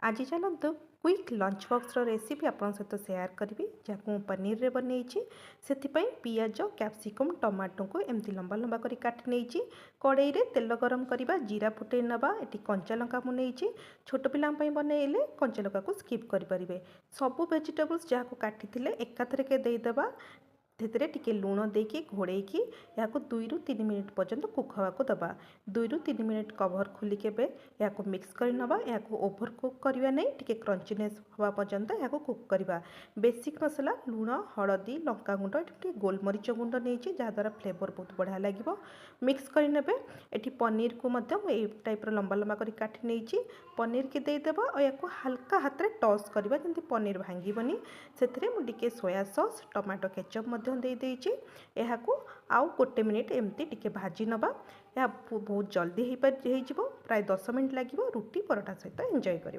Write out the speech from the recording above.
आज चलतु quick lunch box recipe आपन सहित शेयर करी जहाँ पनीर रे बनई से पियाज कैप्सिकम टमाटो को एमती लंबा लंबा कर काटी नहीं कड़ई रे तेल गरम करवा जीरा फुटे नवा ये कंचा लंका मुझे छोट पिला बनइले कंचा लंका को स्किप करें सबू वेजिटेबल्स जहाँ काटी एकाथरके देदेबा थे टिके लुण देकी घोड़ेकी या 2 ରୁ 3 मिनिट पर्यंत कुक हवा को दबा 2 ରୁ 3 मिनिट कवर खोलिक या मिक्स कर नवा या ओभर कुक करवा नहीं टिके क्रंचीनेस हवा पर्यंत या कुक करवा बेसिक मसला लुण हलदी लंका गुंड टिके गोलमरीच गुंड नहीं जहाद्वारा फ्लेवर बहुत बढ़िया लगे मिक्स करने ये पनीर को ये टाइप लंबा लंबा कर काटी नहीं पनीर की देदेबा और या हल्का हाथ में टस करवा जमी पनीर भांगनी से सोया सॉस टमाटो केचप यहाँ आउ 1 मिनिट एमती टिके भाजी नवा या बहुत जल्दी हो प्राय 10 मिनिट लगे रुटी परोटा सहित एंजॉय करवा।